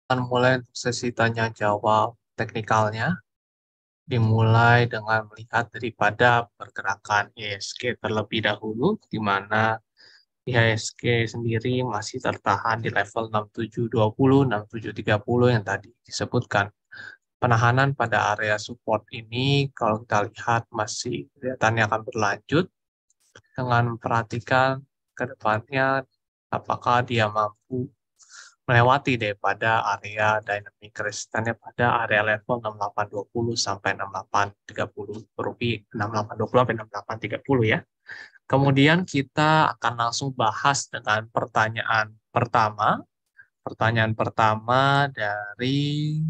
Akan mulai untuk sesi tanya jawab teknikalnya, dimulai dengan melihat daripada pergerakan IHSG terlebih dahulu, di mana IHSG sendiri masih tertahan di level 6720, 6730 yang tadi disebutkan. Penahanan pada area support ini, kalau kita lihat masih kelihatannya akan berlanjut dengan memperhatikan ke depannya apakah dia mampu melewati daripada area dynamic resistannya pada area level 6820 sampai 6830 rupiah, 6820 sampai 6830 ya. Kemudian kita akan langsung bahas dengan pertanyaan pertama. Pertanyaan pertama dari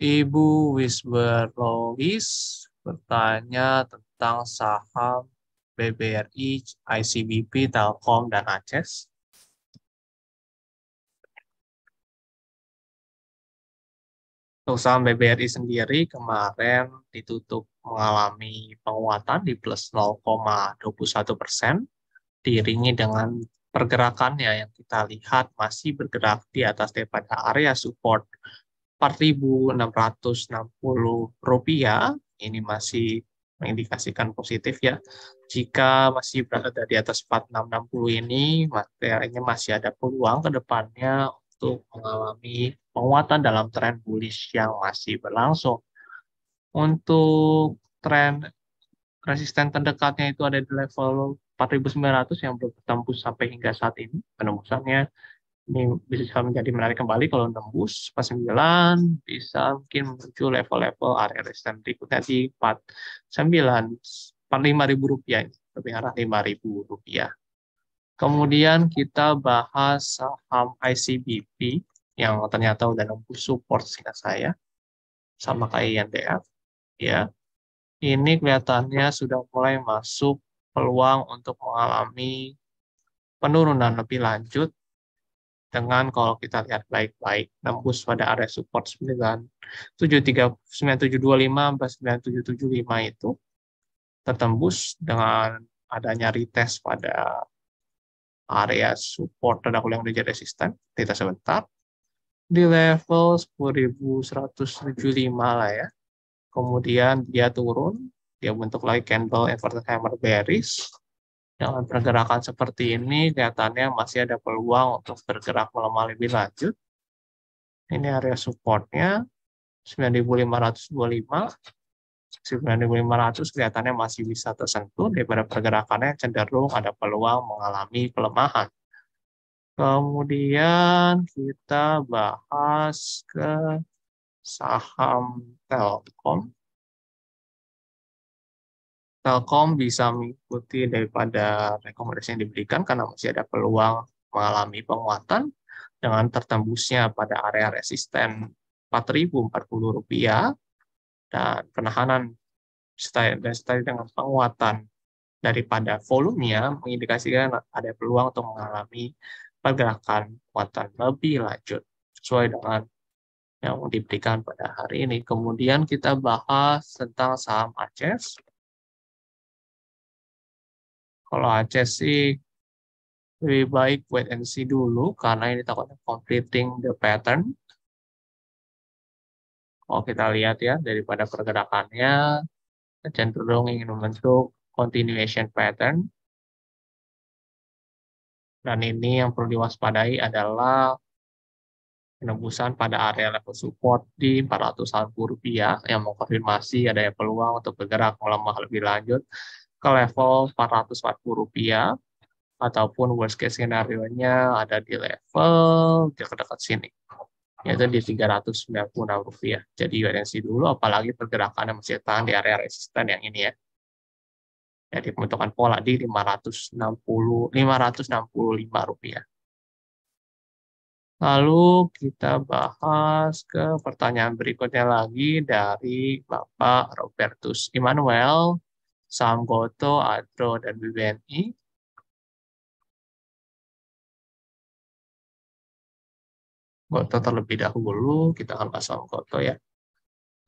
Ibu Wisber Lois bertanya tentang saham BBRI, ICBP, Telkom, dan ACES. Untuk saham BBRI sendiri kemarin ditutup mengalami penguatan di plus 0,21%, diiringi dengan pergerakannya yang kita lihat masih bergerak di atas daripada area support 4.660 rupiah. Ini masih mengindikasikan positif ya. Jika masih berada di atas 4.660 ini, materialnya masih ada peluang ke depannya untuk mengalami penguatan dalam tren bullish yang masih berlangsung. Untuk tren resisten terdekatnya itu ada di level 4.900 yang belum tembus sampai hingga saat ini. Penembusannya ini bisa menjadi menarik kembali kalau nembus 49, bisa mungkin menuju level-level area resisten berikutnya di 49, 45 ribu rupiah ini, lebih arah 5 ribu rupiah. Kemudian kita bahas saham ICBP yang ternyata udah nembus support sehingga saya, sama kayak INDF. Ya, ini kelihatannya sudah mulai masuk peluang untuk mengalami penurunan lebih lanjut dengan kalau kita lihat baik-baik nembus pada area support 9725 sampai 9775 itu tertembus dengan adanya retest pada area support terdahulu yang menjadi resisten. Kita sebentar di level 10.175 lah ya. Kemudian dia turun, dia bentuk lagi candle inverted hammer bearish. Dengan pergerakan seperti ini, kelihatannya masih ada peluang untuk bergerak melemah lebih lanjut. Ini area supportnya 9.525, 9.500 kelihatannya masih bisa tersentuh daripada pergerakannya cenderung ada peluang mengalami pelemahan. Kemudian kita bahas ke saham Telkom. Telkom bisa mengikuti daripada rekomendasi yang diberikan karena masih ada peluang mengalami penguatan dengan tertembusnya pada area resisten 4.040 rupiah dan penahanan dan dengan penguatan daripada volumenya mengindikasikan ada peluang untuk mengalami pergerakan penguatan lebih lanjut sesuai dengan yang diberikan pada hari ini. Kemudian kita bahas tentang saham ACES. Kalau ACES sih lebih baik wait and see dulu karena ini takutnya completing the pattern. Kalau kita lihat ya daripada pergerakannya cenderung ingin membentuk continuation pattern. Dan ini yang perlu diwaspadai adalah penembusan pada area level support di 400-an rupiah yang mengkonfirmasi adanya peluang untuk bergerak melemah lebih lanjut ke level 440 rupiah ataupun worst case scenario-nya ada di level dekat-dekat sini yaitu di 396 rupiah. Jadi UNC dulu apalagi pergerakannya masih tahan di area resisten yang ini ya. Jadi pembentukan pola di 565 rupiah. Lalu kita bahas ke pertanyaan berikutnya lagi dari Bapak Robertus Immanuel, saham Goto, Adro, dan BBNI. Goto terlebih dahulu, kita akan bahas saham Goto ya.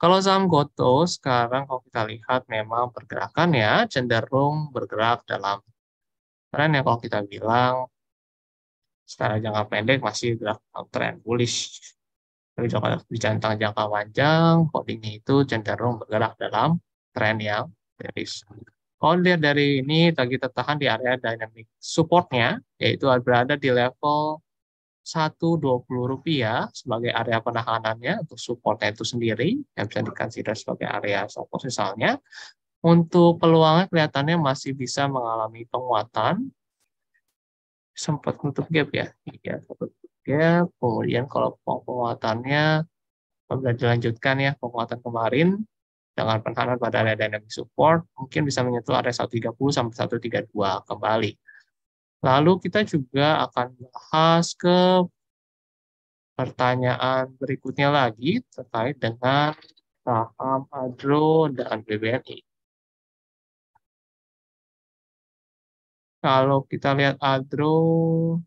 Kalau saham Goto sekarang kalau kita lihat memang pergerakannya cenderung bergerak dalam tren yang kalau kita bilang Secara jangka pendek masih bergerak tren bullish. Tapi di jangka panjang, coding itu cenderung bergerak dalam tren yang bearish. Kalau dilihat dari ini, target tertahan di area dynamic support-nya, yaitu berada di level 120 rupiah sebagai area penahanannya untuk supportnya itu sendiri, yang bisa dikonsider sebagai area support misalnya. Untuk peluangnya kelihatannya masih bisa mengalami penguatan, sempat nutup gap ya, iya nutup gap. Kemudian kalau penguatannya apabila dilanjutkan ya penguatan kemarin dengan penahanan pada area dynamic support, mungkin bisa menyentuh area 130 sampai 132 kembali. Lalu kita juga akan bahas ke pertanyaan berikutnya lagi terkait dengan saham Adro dan BBNI. Kalau kita lihat Adro,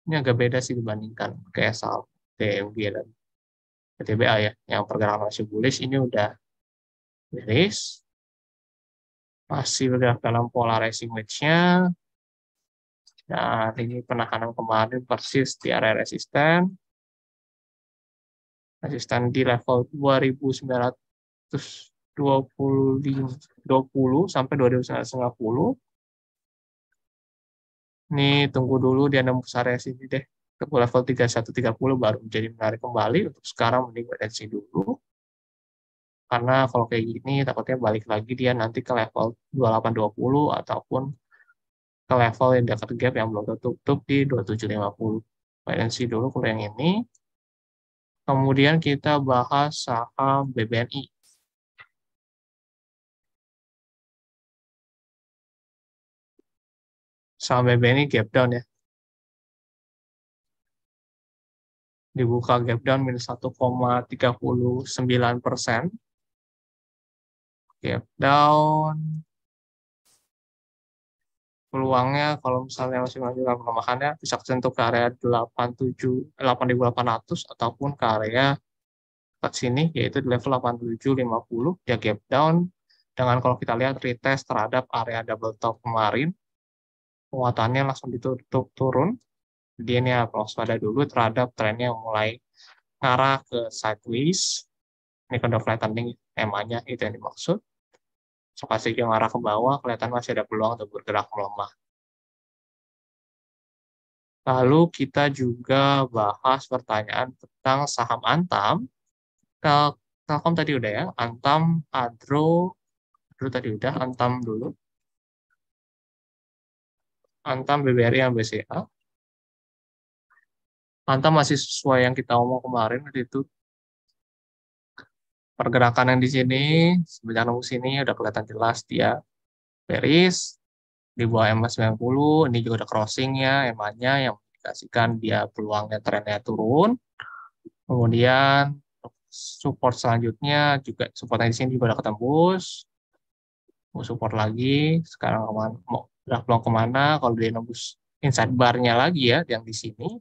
ini agak beda sih dibandingkan kayak saham TMG dan PTBA ya, yang pergerakan masih bullish, ini udah bearish, masih bergerak dalam polarizing wedge-nya, dan ini penahanan kemarin persis di area resisten di level 2.920 sampai 2.950. Ini tunggu dulu dia nembus area sini deh. Ke level 3130 baru menjadi menarik kembali. Untuk sekarang mending wait and see dulu. Karena kalau kayak gini takutnya balik lagi dia nanti ke level 2820 ataupun ke level yang dekat gap yang belum tertutup di 2750. Wait and see dulu kalau yang ini. Kemudian kita bahas saham BBNI. Saham BBNI gap down ya. Dibuka gap down minus 1,39%. Gap down. Peluangnya kalau misalnya masih menunjukkan pelemahannya bisa tersentuh ke area 8.800 ataupun ke area dekat sini yaitu di level 8750 ya gap down dengan kalau kita lihat retest terhadap area double top kemarin penguatannya langsung ditutup turun. Jadi ini harus waspada dulu terhadap trennya yang mulai ngarah ke sideways. Ini kan udah flattening EMA-nya itu yang dimaksud. So, pasti yang arah ke bawah kelihatan masih ada peluang untuk bergerak melemah. Lalu kita juga bahas pertanyaan tentang saham Antam. Telkom tadi udah ya, Antam, Adro tadi udah, Antam dulu. Antam, BBRI, yang BCA. Antam masih sesuai yang kita omong kemarin, itu pergerakan yang di sini, sebenarnya nunggu sini udah kelihatan jelas dia bearish, di bawah MA90, ini juga ada crossing-nya, EMA-nya yang mengindikasikan dia peluangnya trennya turun. Kemudian support selanjutnya juga supportnya di sini juga udah ketembus. Mau support lagi, sekarang kemana, mau gerak peluang kemana? Kalau dia nembus inside bar-nya lagi ya, yang di sini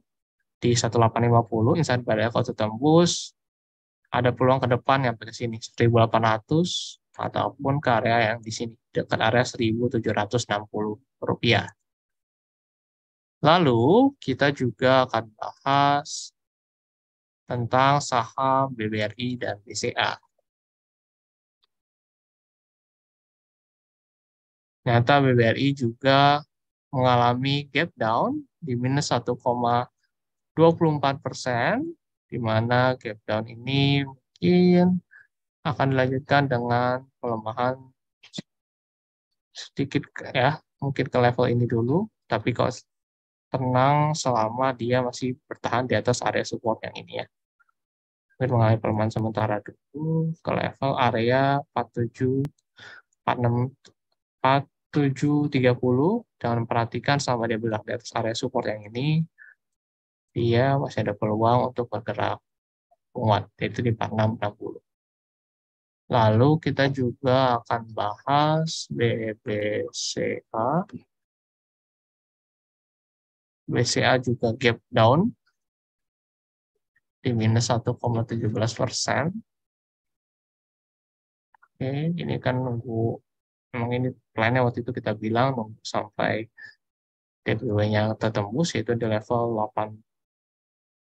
di 1850 inside bar-nya kalau tembus, ada peluang ke depan yang ke sini 1800 ataupun ke area yang di sini dekat area 1760 rupiah. Lalu kita juga akan bahas tentang saham BBRI dan BCA. Ternyata BBRI juga mengalami gap down di minus 1,24%, di mana gap down ini mungkin akan dilanjutkan dengan pelemahan sedikit ya, mungkin ke level ini dulu, tapi kalau tenang selama dia masih bertahan di atas area support yang ini ya. Mungkin mengalami pelemahan sementara dulu ke level area 47, 46, 4730. Jangan perhatikan selama dia bergerak di atas area support yang ini, dia masih ada peluang untuk bergerak kuat, yaitu di 4660. Lalu kita juga akan bahas BCA. BCA juga gap down di minus 1,17%. Oke, ini kan nunggu, memang ini plannya waktu itu kita bilang nunggu sampai TPW-nya tertembus yaitu di level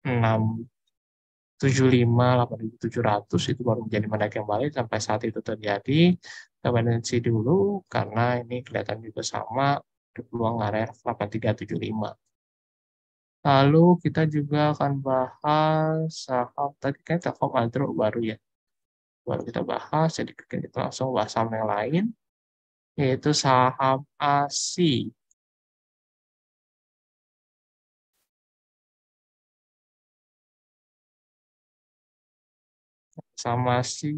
8675, 8700 itu baru menjadi menaik kembali. Sampai saat itu terjadi tendensi dulu karena ini kelihatan juga sama di peluang area 8375. Lalu kita juga akan bahas saham tadi kan Telkom Agro baru ya. Baru kita bahas, jadi kita langsung bahas saham yang lain, yaitu saham ASI. Saham ASI,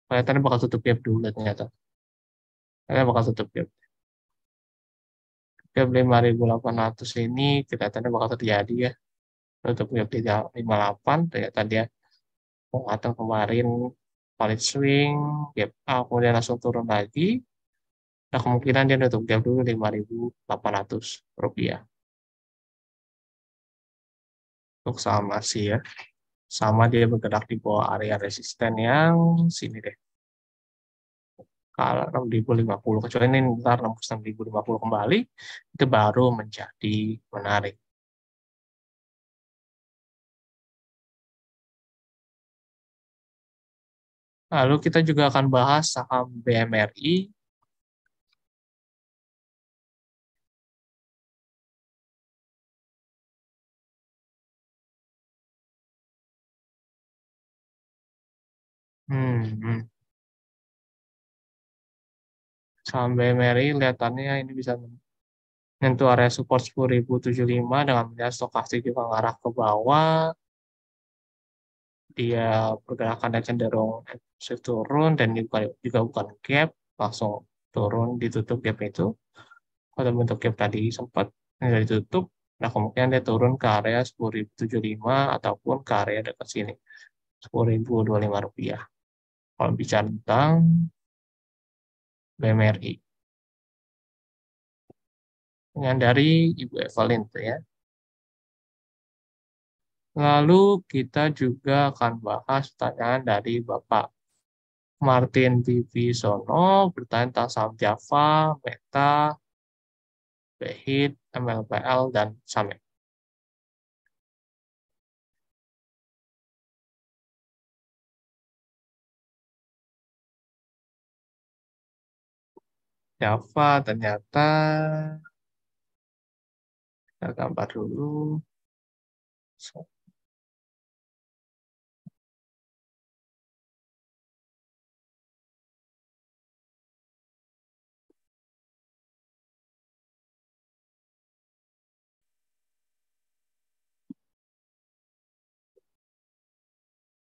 kelihatannya bakal tutup gap dulu ternyata. Kayaknya bakal tutup gap. Gap 5.800 ini kelihatannya bakal terjadi ya. Tutup gap 358, ternyata dia penguatan kemarin valid swing, gap A, kemudian langsung turun lagi. Nah, kemungkinan dia nutup gap dulu 5.800 rupiah. Untuk saham ASI ya. Sama dia bergerak di bawah area resisten yang sini deh. Kalau 6.050, kecuali ini ntar 6.050 kembali, itu baru menjadi menarik. Lalu kita juga akan bahas saham BMRI. Hmm, Saham BMRI kelihatannya ini bisa menyentuh area support 10.075 dengan melihat stokastik juga mengarah ke bawah. Dia pergerakannya cenderung turun dan juga bukan gap, langsung turun ditutup gap itu. Pada bentuk gap tadi sempat nggak ditutup, nah kemungkinan dia turun ke area 10.075 ataupun ke area dekat sini, 10.025 rupiah. Kalau bicara tentang BMRI. Dengan dari Ibu Evelyn tuh ya. Lalu kita juga akan bahas pertanyaan dari Bapak Martin Bibisono, bertanya tentang saham Java, Meta, Behit, MLPL, dan Samek. Java ternyata, kita gambar dulu.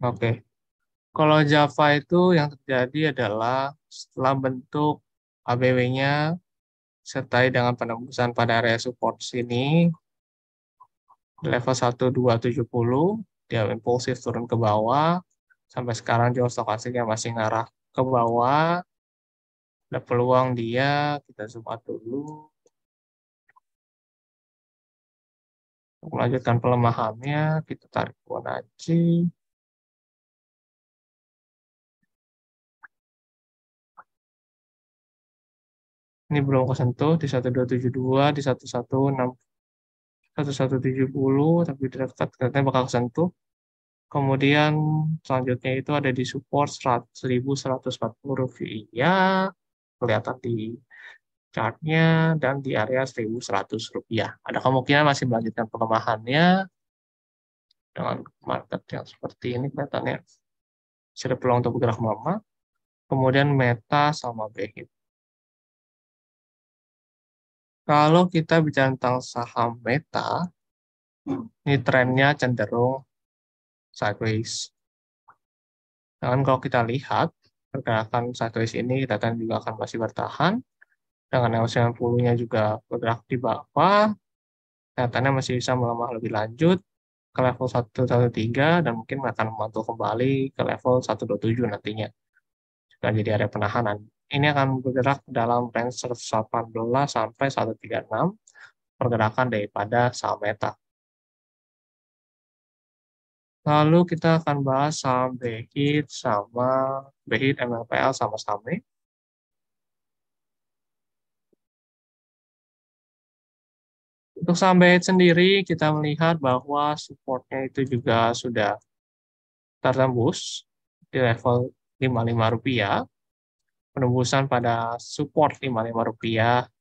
Oke, kalau Java itu yang terjadi adalah setelah bentuk ABW-nya sertai dengan penembusan pada area support sini, level 1270, dia impulsif turun ke bawah, sampai sekarang juga stokastiknya masih ngarah ke bawah, ada peluang dia, kita zoom out dulu, untuk melanjutkan pelemahannya, kita tarik Fibonacci, ini belum kesentuh di 1272, di 1170, tapi dekat katanya bakal kesentuh. Kemudian selanjutnya itu ada di support 1.140 rupiah, kelihatan di chartnya, dan di area 1.100 rupiah. Ada kemungkinan masih melanjutkan pelemahannya dengan market yang seperti ini kelihatannya masih ada peluang untuk bergerak melemah. Kemudian Meta sama Behit. Kalau kita bicara tentang saham Meta, ini trennya cenderung sideways. Dan kalau kita lihat, pergerakan sideways ini kita akan juga akan masih bertahan. Dengan L90-nya juga bergerak di bawah, kelihatannya masih bisa melemah lebih lanjut ke level 113 dan mungkin akan memantul kembali ke level 127 nantinya. Juga jadi area penahanan. Ini akan bergerak dalam range 118 sampai 136 pergerakan daripada saham Meta. Lalu kita akan bahas saham Behit sama Behit MLPL sama saham ini. Untuk saham BHIT sendiri, kita melihat bahwa supportnya itu juga sudah tertembus di level Rp55. Penembusan pada support Rp55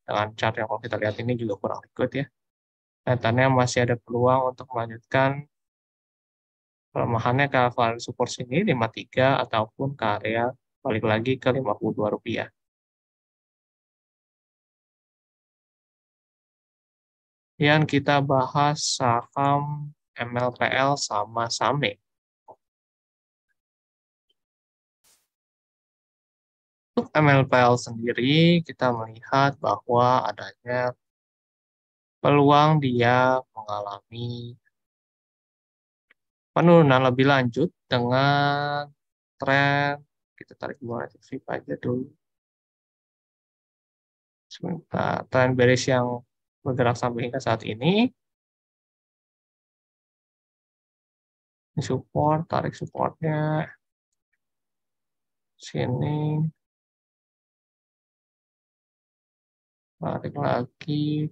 dengan chart yang kalau kita lihat ini juga kurang ikut ya. Kelihatannya masih ada peluang untuk melanjutkan pelemahannya ke level support sini 53 ataupun ke area balik lagi ke Rp52. Yang kita bahas saham MLPL sama SAME. Untuk MLPL sendiri, kita melihat bahwa adanya peluang dia mengalami penurunan lebih lanjut dengan tren. Kita tarik dua shift aja dulu. Sebentar, tren bearish yang bergerak sampai hingga saat ini. Ini support, tarik supportnya. Sini, tarik lagi.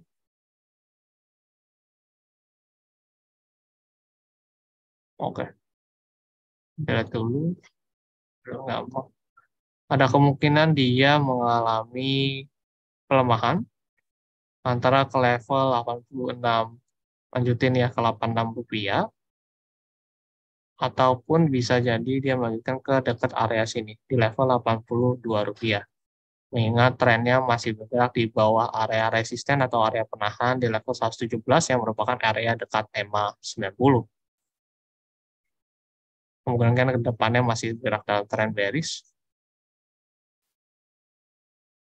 Oke, lihat dulu. Belum nggak mau. Ada kemungkinan dia mengalami pelemahan antara ke level 86, lanjutin ya ke Rp86, ataupun bisa jadi dia melanjutkan ke dekat area sini di level Rp82, mengingat trennya masih bergerak di bawah area resisten atau area penahan di level 117 yang merupakan area dekat EMA 90. Kemungkinan ke depannya masih bergerak dalam tren bearish.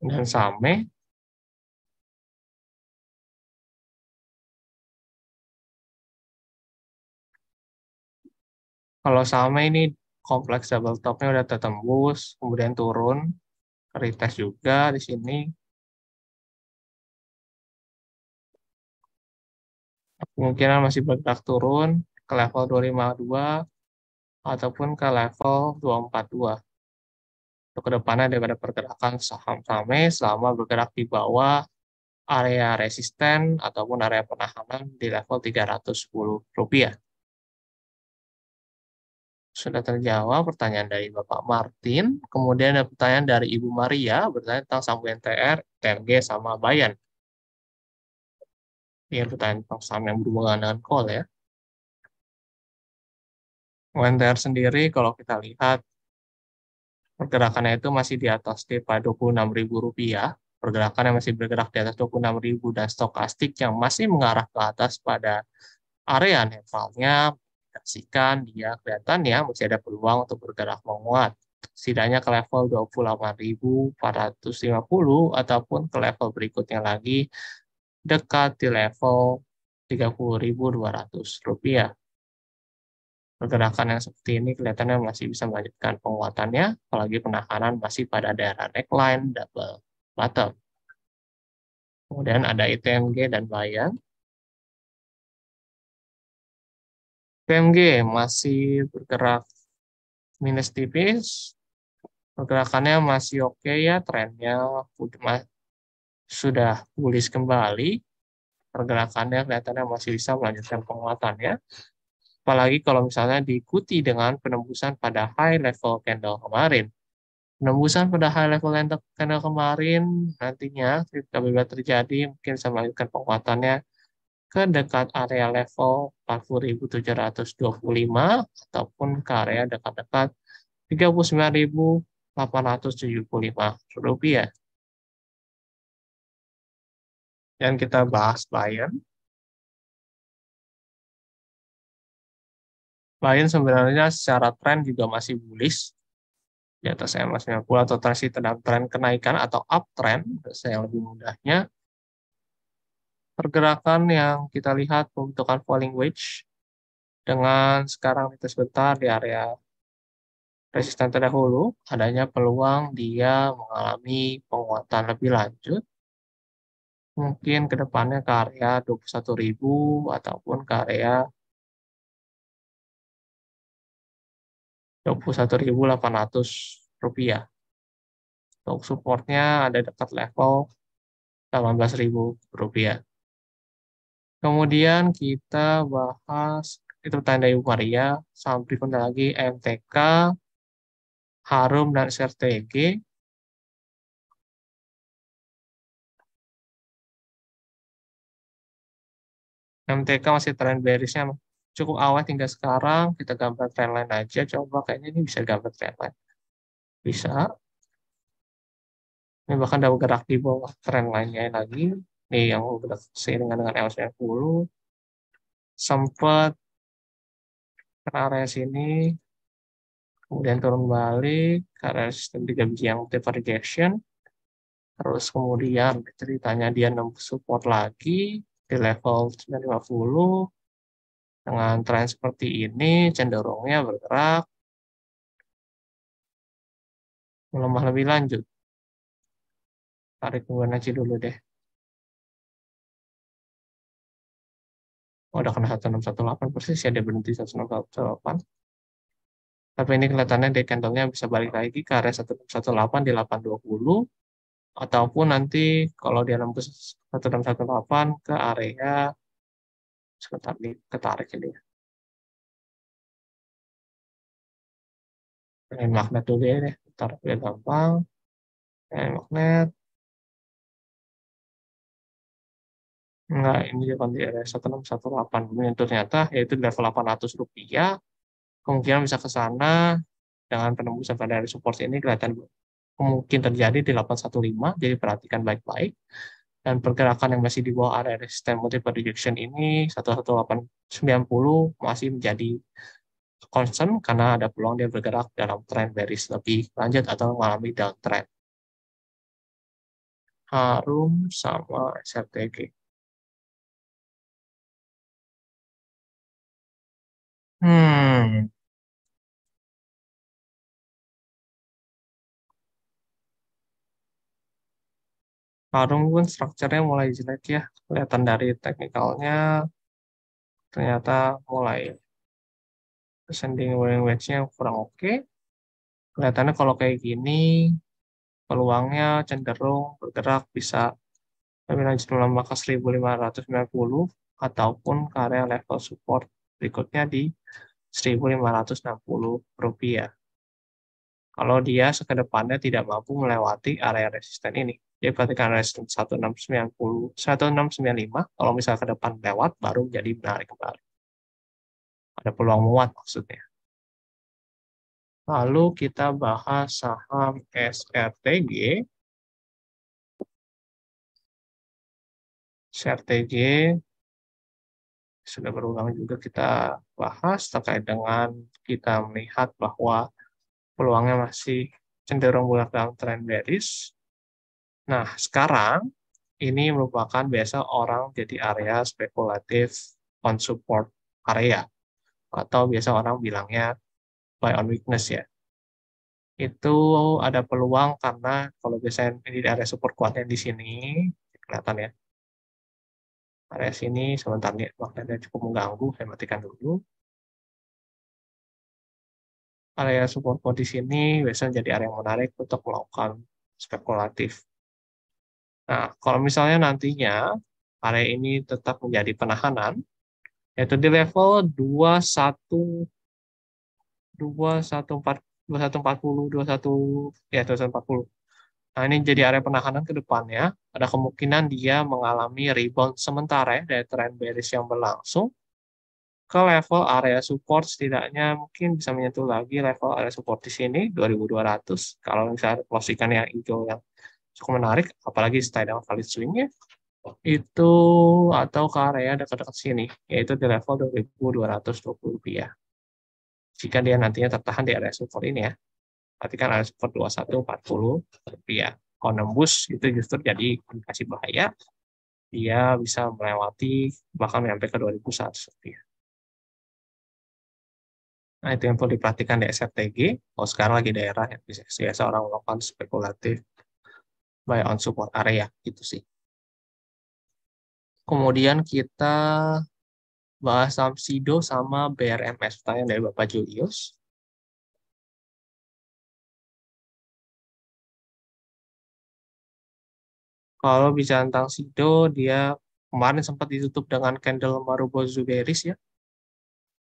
Dan SAME, kalau SAME ini kompleks double topnya udah tertembus, kemudian turun, retest juga di sini. Kemungkinan masih bergerak turun ke level 252 ataupun ke level 242. Untuk kedepannya daripada pergerakan saham SAME selama bergerak di bawah area resisten ataupun area penahanan di level Rp310. Sudah terjawab pertanyaan dari Bapak Martin. Kemudian ada pertanyaan dari Ibu Maria bertanya tentang saham UNTR, TMG, sama Bayan. Ini pertanyaan tentang saham yang berhubungan dengan call ya. UNTR sendiri kalau kita lihat pergerakannya itu masih di atas Rp26.000. Pergerakannya masih bergerak di atas 26.000 dan stokastik yang masih mengarah ke atas pada area netral-nya indikasikan dia kelihatannya masih ada peluang untuk bergerak menguat. Setidaknya ke level 28.450 ataupun ke level berikutnya lagi dekat di level Rp30.200. Pergerakan yang seperti ini kelihatannya masih bisa melanjutkan penguatannya, apalagi penahanan masih pada daerah neckline, double bottom. Kemudian ada ITMG dan Bayan. ITMG masih bergerak minus tipis, pergerakannya masih oke ya, trennya sudah bullish kembali, pergerakannya kelihatannya masih bisa melanjutkan penguatannya. Apalagi kalau misalnya diikuti dengan penembusan pada high level candle kemarin. Penembusan pada high level candle kemarin nantinya bila terjadi mungkin bisa melanjutkan penguatannya ke dekat area level 40.725 ataupun ke area dekat-dekat Rp39.875. Dan kita bahas Lion. Lion sebenarnya secara tren juga masih bullish di atas MA90 atau masih dalam tren kenaikan atau uptrend, yang lebih mudahnya. Pergerakan yang kita lihat pembentukan falling wedge dengan sekarang itu sebentar di area resisten terdahulu, adanya peluang dia mengalami penguatan lebih lanjut, mungkin ke depannya ke area 21.000 ataupun ke area 21.800 rupiah. Untuk supportnya ada dekat level 18.000 rupiah. Kemudian kita bahas itu tanda Maria, sama berikutnya lagi MTK, Harum, dan SRTG. MTK masih trend bearish-nya cukup awet hingga sekarang. Kita gambar trendline aja. Coba kayaknya ini bisa gambar trendline. Bisa. Ini bahkan udah bergerak di bawah trendline-nya lagi. Nih yang bergerak seiringan dengan L90. Sempat ke area sini. Kemudian turun balik. Ke area sistem 3 biji yang multiple rejection. Terus kemudian ceritanya dia nembus support lagi di level 950. Dengan tren seperti ini, cenderungnya bergerak melemah lebih lanjut. Tarik Fibonacci dulu deh. Oh, udah kena 1618 persis ya, dia berhenti 1618. Tapi ini kelihatannya day candle-nya bisa balik lagi ke area 1618 di 820. Ataupun nanti kalau dia nembus 1618 ke area, sebentar nih, ketarik ini ya. Ini magnet dulu ya deh. Tarik biar gampang. Ini magnet. Enggak, ini dia di area 1618. Ini ternyata yaitu di level 800 rupiah. Kemungkinan bisa ke sana dengan penembusan pada area support ini kelihatan mungkin terjadi di 815, jadi perhatikan baik-baik. Dan pergerakan yang masih di bawah area resistance multiple rejection ini 11890 masih menjadi concern karena ada peluang dia bergerak dalam trend bearish lebih lanjut atau mengalami downtrend. Harum sama SRTG. Hmm, Harum pun strukturnya mulai jelek ya. Kelihatan dari teknikalnya ternyata mulai descending wearing wedge-nya kurang oke. Kelihatannya kalau kayak gini peluangnya cenderung bergerak bisa lebih lanjut melemah ke 1590 ataupun ke area level support berikutnya di 1560 rupiah. Kalau dia sekedepannya tidak mampu melewati area resisten ini. Jadi perhatikan resisten 1690, 1695, kalau misalnya ke depan lewat, baru jadi menarik kembali. Ada peluang muat maksudnya. Lalu kita bahas saham SRTG. SRTG sudah berulang juga kita bahas terkait dengan kita melihat bahwa peluangnya masih cenderung bergerak dalam tren bearish. Nah, sekarang ini merupakan biasa orang jadi area spekulatif on support area atau biasa orang bilangnya buy on weakness ya. Itu ada peluang karena kalau biasanya ini di area support kuatnya di sini kelihatan ya. Area sini sebentar nih magnetnya cukup mengganggu, saya matikan dulu. Area support kuat di sini biasanya jadi area yang menarik untuk melakukan spekulatif. Nah, kalau misalnya nantinya area ini tetap menjadi penahanan, yaitu di level 21 2140 2140 ya 2140. Nah, ini jadi area penahanan ke depannya. Ada kemungkinan dia mengalami rebound sementara ya, dari tren bearish yang berlangsung ke level area support, setidaknya mungkin bisa menyentuh lagi level area support di sini 2200 kalau misalnya closing yang hijau yang cukup menarik, apalagi setelah dengan valid swing-nya itu, atau ke area dekat-dekat sini yaitu di level 2220 rupiah. Jika dia nantinya tertahan di area support ini ya, perhatikan area support 2140 rupiah. Kalau nembus itu justru jadi indikasi bahaya, dia bisa melewati bahkan sampai ke 2100 rupiah. Nah, itu yang perlu diperhatikan di SRTG. Oh, sekarang lagi daerah yang biasa orang melakukan spekulatif buy on support area, gitu sih. Kemudian kita bahas saham SIDO sama BRMS. Pertanyaan dari Bapak Julius. Kalau bicara tentang SIDO, dia kemarin sempat ditutup dengan candle Marubozu bearish ya.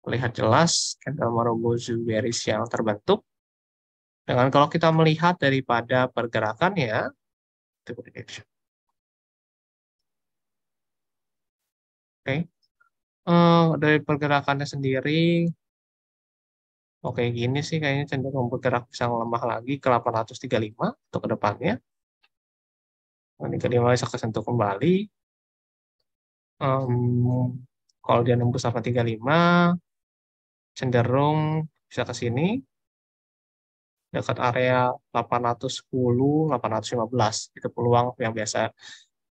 Lihat jelas candle Marubozu bearish yang terbentuk. Dengan kalau kita melihat daripada pergerakannya, oke, dari pergerakannya sendiri, oke gini sih kayaknya cenderung bergerak bisa melemah lagi ke 835 untuk ke depannya. Ini ke 5 bisa kesentuh kembali. Kalau dia nembus 835, cenderung bisa ke sini dekat area 810, 815. Itu peluang yang biasa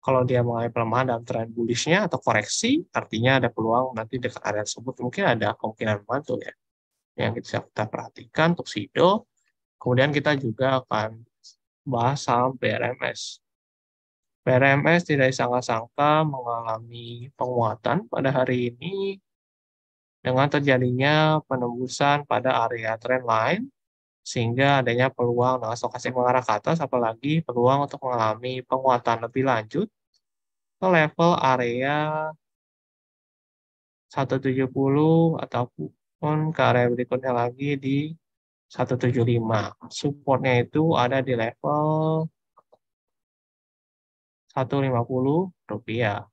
kalau dia mengalami pelemahan dalam tren bullish-nya atau koreksi, artinya ada peluang nanti dekat area tersebut mungkin ada kemungkinan mantul ya. Yang kita perhatikan untuk SIDO. Kemudian kita juga akan bahas saham BRMS. BRMS tidak disangka-sangka mengalami penguatan pada hari ini dengan terjadinya penembusan pada area trendline sehingga adanya peluang dengan stokastik mengarah ke atas, apalagi peluang untuk mengalami penguatan lebih lanjut ke level area 170 ataupun ke area berikutnya lagi di 175. Supportnya itu ada di level 150 rupiah.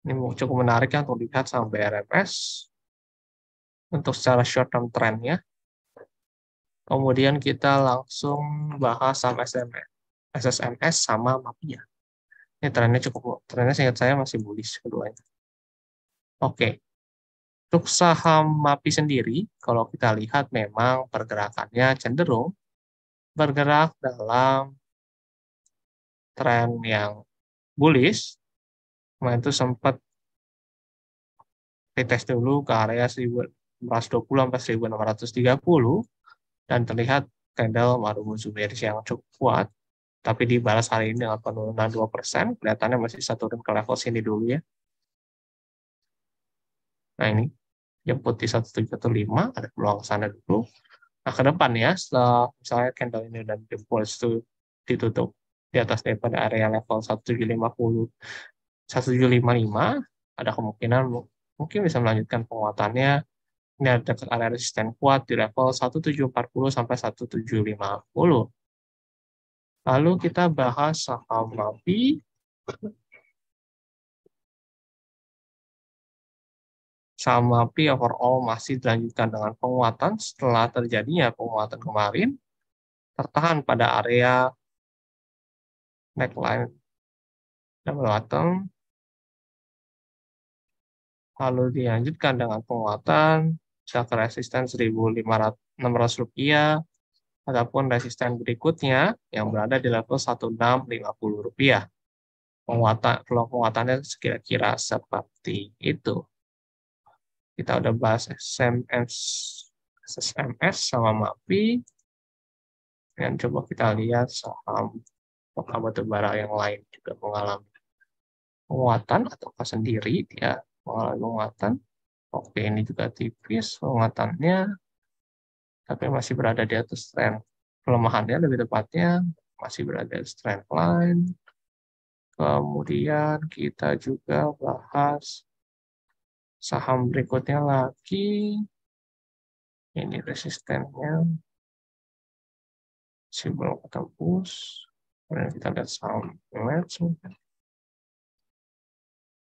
Ini cukup menarik ya untuk dilihat sama BRMS untuk secara short term trendnya. Kemudian kita langsung bahas sama SSMS sama MAPIA. Ini trennya seingat saya masih bullish keduanya. Oke, untuk saham MAPI sendiri, kalau kita lihat memang pergerakannya cenderung bergerak dalam tren yang bullish. Kemarin itu sempat retest dulu ke area 1620 sampai 1630 dan terlihat candle Marubozu bearish yang cukup kuat. Tapi dibalas hari ini dengan penurunan 2%, kelihatannya masih bisa turun ke level sini dulu ya. Nah ini, jemput di 1715, ada peluang ke sana dulu. Nah ke depan ya, setelah misalnya candle ini dan jemput itu ditutup di atas daripada area level 1750, 1755, ada kemungkinan mungkin bisa melanjutkan penguatannya. Ini ada dekat area resisten kuat di level 1740 sampai 1750. Lalu kita bahas saham MAPI. Saham MAPI overall masih dilanjutkan dengan penguatan setelah terjadinya penguatan kemarin, tertahan pada area neckline double bottom, lalu dilanjutkan dengan penguatan bisa ke resisten 1.600 rupiah, ataupun resisten berikutnya yang berada di level 1650 rupiah. Peluang penguatannya kira-kira seperti itu. Kita udah bahas SSMS sama MAPI. Dan coba kita lihat saham batubara yang lain juga mengalami penguatan ataukah sendiri dia mengalami penguatan. Oke, ini juga tipis penguatannya, tapi masih berada di atas tren. Pelemahannya lebih tepatnya masih berada di trend line. Kemudian kita juga bahas saham berikutnya lagi. Ini resistennya masih belum ketembus. Kemudian kita lihat saham match.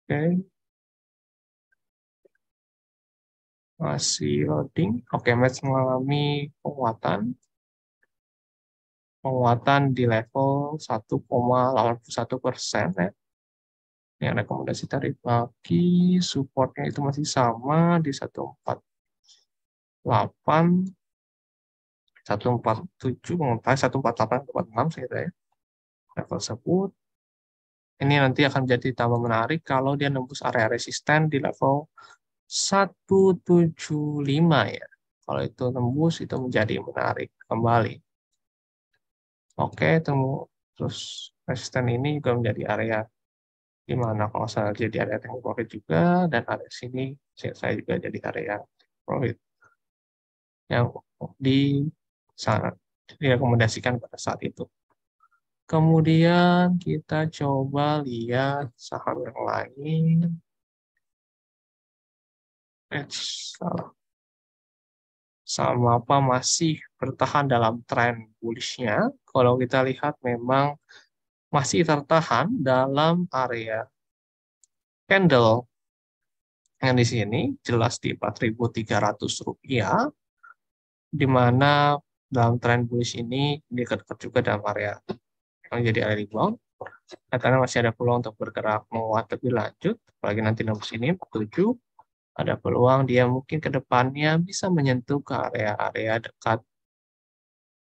Oke. Masih loading. Oke, match mengalami penguatan di level 1,81% ya. Yang rekomendasi tarik pagi, supportnya itu masih sama di 148, 147, 148, 146 saya level tersebut. Ini nanti akan jadi tambah menarik kalau dia nembus area resisten di level 175 ya. Kalau itu nembus itu menjadi menarik kembali. Oke, terus resisten ini juga menjadi area di mana kalau saya jadi area take profit juga, dan area sini saya juga jadi area profit yang di sana direkomendasikan pada saat itu. Kemudian kita coba lihat saham yang lain. Salah. Saham apa masih bertahan dalam tren bullish-nya? Kalau kita lihat memang masih tertahan dalam area candle yang di sini jelas di 4.300 rupiah, di mana dalam tren bullish ini dekat-dekat juga dalam area yang jadi area rebound. Katanya masih ada peluang untuk bergerak menguat lebih lanjut, apalagi nanti nembus ini 47, ada peluang dia mungkin ke depannya bisa menyentuh ke area-area dekat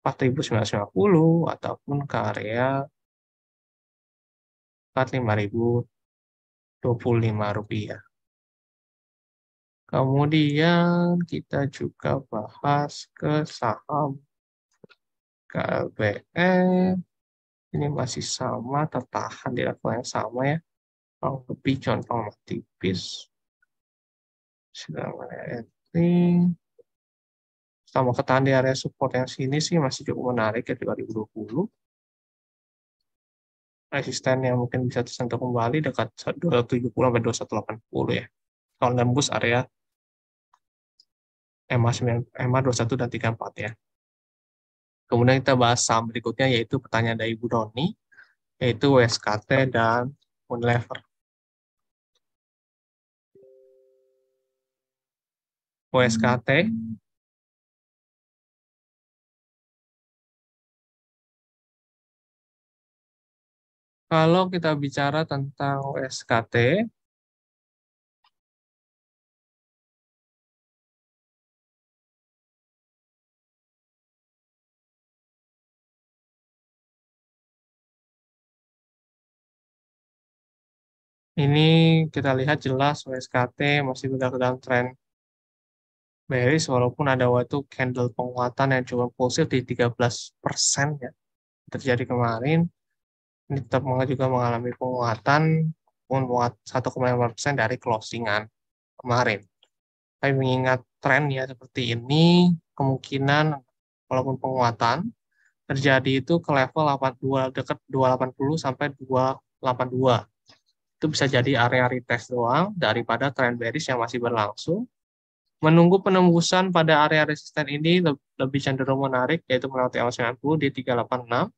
4.950 ataupun ke area dekat 5.025 rupiah. Kemudian kita juga bahas ke saham KLBN. Ini masih sama, tertahan di level yang sama ya. Kalau lebih condong tipis. Sedang entry. Sama ketahan di area support yang sini sih masih cukup menarik ya 2020. Resisten yang mungkin bisa tersentuh kembali dekat 270 sampai 2180 ya. Kalau nembus area EMA 21 dan 34 ya. Kemudian kita bahas saham berikutnya yaitu pertanyaan dari Ibu Doni, yaitu WSKT dan Unilever. WSKT kalau kita bicara tentang WSKT, ini kita lihat jelas WSKT masih bergerak dalam tren bearish walaupun ada waktu candle penguatan yang cukup impulsif di 13% ya terjadi kemarin. Ini tetap juga mengalami penguatan menguat 1,5% dari closingan kemarin. Tapi mengingat trennya seperti ini, kemungkinan walaupun penguatan terjadi itu ke level 82 dekat 280 sampai 282. Itu bisa jadi area retest doang daripada trend bearish yang masih berlangsung. Menunggu penembusan pada area resisten ini lebih cenderung menarik, yaitu melewati L90 di 386.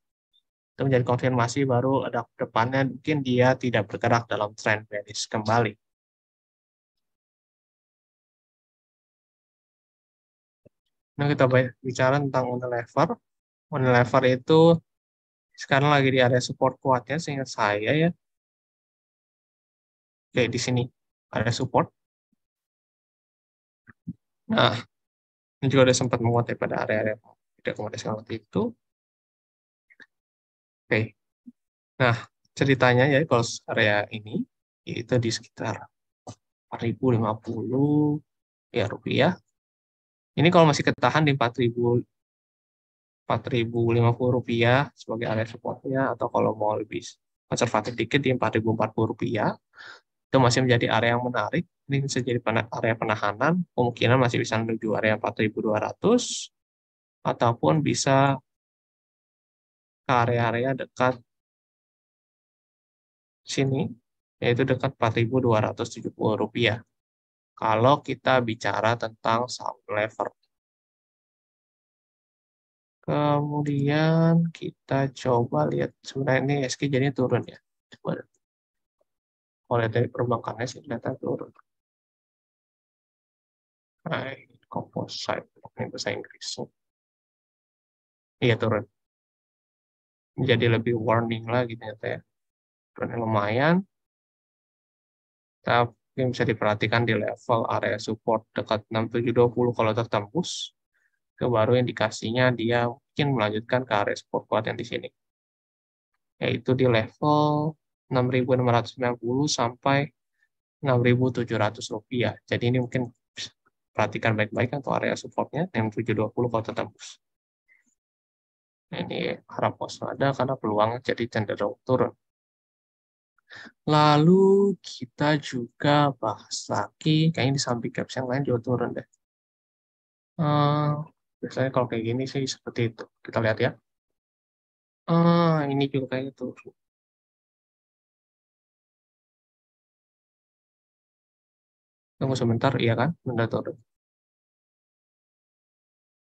Itu menjadi konfirmasi baru ada depannya mungkin dia tidak bergerak dalam trend bearish kembali. Nah, kita bicara tentang Unilever. Unilever itu sekarang lagi di area support kuatnya, seingat saya ya. Kayak di sini ada support. Nah, ini juga udah sempat menguat pada area-area tidak komunitas seperti itu. Oke. Nah, ceritanya ya kalau area ini itu di sekitar 4.050 ya rupiah. Ini kalau masih ketahan di 4.050 rupiah sebagai area supportnya, atau kalau mau lebih konservatif dikit di 4.040 rupiah, itu masih menjadi area yang menarik. Ini bisa jadi area penahanan, kemungkinan masih bisa menuju area 4.200 ataupun bisa ke area-area dekat sini, yaitu dekat 4.270 rupiah. Kalau kita bicara tentang saham lever. Kemudian kita coba lihat, sebenarnya ini SK jadinya turun ya. Coba kalau lihat dari perbankannya sih kelihatan turun. Nah, composite, ini bahasa Inggris. Iya turun. Jadi lebih warning lagi ternyata ya. Turunnya lumayan, tapi bisa diperhatikan di level area support dekat 6720 kalau tertembus, ke baru indikasinya dia mungkin melanjutkan ke area support kuat yang di sini. Yaitu di level 6.690 sampai 6.700 rupiah. Jadi ini mungkin perhatikan baik-baik atau area supportnya 6720 kalau tertembus. Ini harap waspada karena peluang jadi cenderung turun. Lalu kita juga bahas lagi, kayaknya di samping caps yang lain juga turun deh. Biasanya kalau kayak gini sih seperti itu. Kita lihat ya. Ini juga kayak gitu. Tunggu sebentar, iya kan? Bentar turun.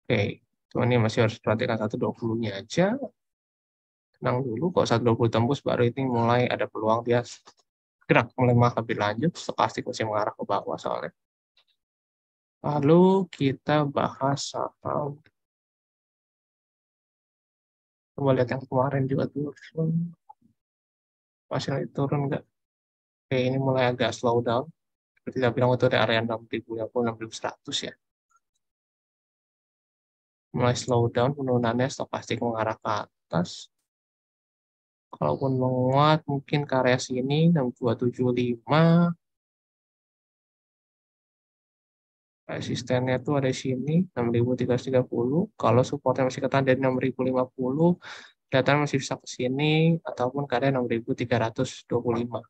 Oke, cuman ini masih harus perhatikan 120-nya aja. Tenang dulu, kok 120 tembus baru ini mulai ada peluang dia gerak melemah lebih lanjut. Stokastik masih mengarah ke bawah soalnya. Lalu kita bahas saham. Coba lihat yang kemarin juga turun. Masih lagi turun nggak? Oke, ini mulai agak slow down. Seperti saya bilang itu ada area 6.000 ya, 6.100 ya. Mulai slow down penurunannya, stokastik mengarah ke atas. Kalaupun menguat mungkin ke area sini 6275. Resistennya tuh ada di sini 6.330. Kalau supportnya masih ketahan dari 6.050, datanya masih bisa ke sini ataupun ke area 6.325.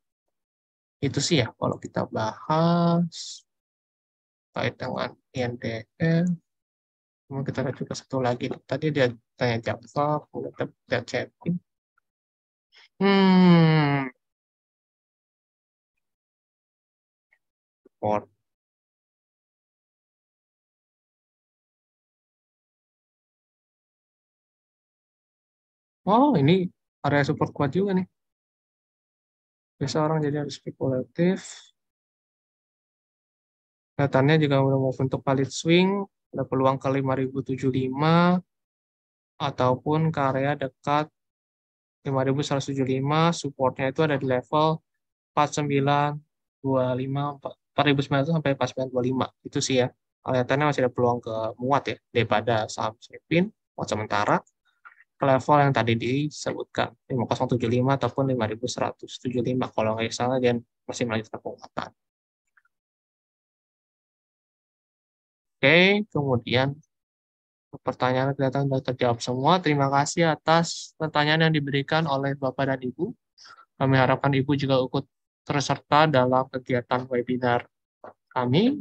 Itu sih ya kalau kita bahas kait dengan INDL. Kemudian kita lihat juga satu lagi. Tadi dia tanya Java, kemudian kita lihat chatting. Hmm, support. Oh, ini area support kuat juga nih. Biasa orang jadi harus spekulatif. Datanya juga udah mau bentuk valid swing, ada peluang ke 5.075 ataupun ke area dekat 5.175, supportnya itu ada di level 4925, 4.900 sampai 4925. Itu sih ya. Kelihatannya masih ada peluang ke muat ya daripada saham Sepin muat sementara ke level yang tadi disebutkan 5.075 ataupun 5.175. Kalau nggak salah dia masih melanjutkan penguatan. Oke, kemudian pertanyaan kelihatan sudah terjawab semua. Terima kasih atas pertanyaan yang diberikan oleh Bapak dan Ibu. Kami harapkan Ibu juga ikut terserta dalam kegiatan webinar kami,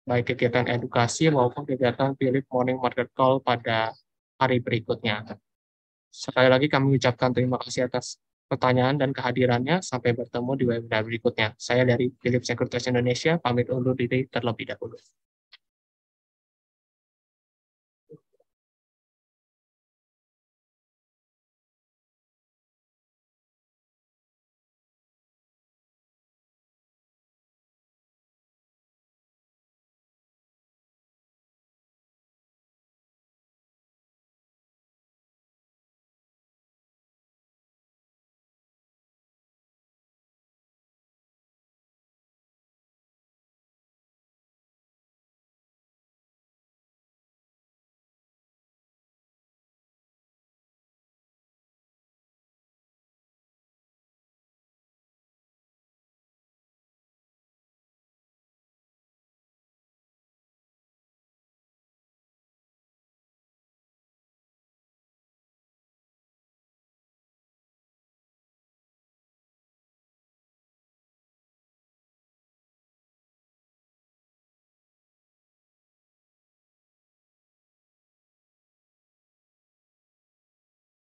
baik kegiatan edukasi maupun kegiatan Philip Morning Market Call pada hari berikutnya. Sekali lagi kami ucapkan terima kasih atas pertanyaan dan kehadirannya. Sampai bertemu di webinar berikutnya. Saya dari Philip Securities Indonesia, pamit undur diri terlebih dahulu.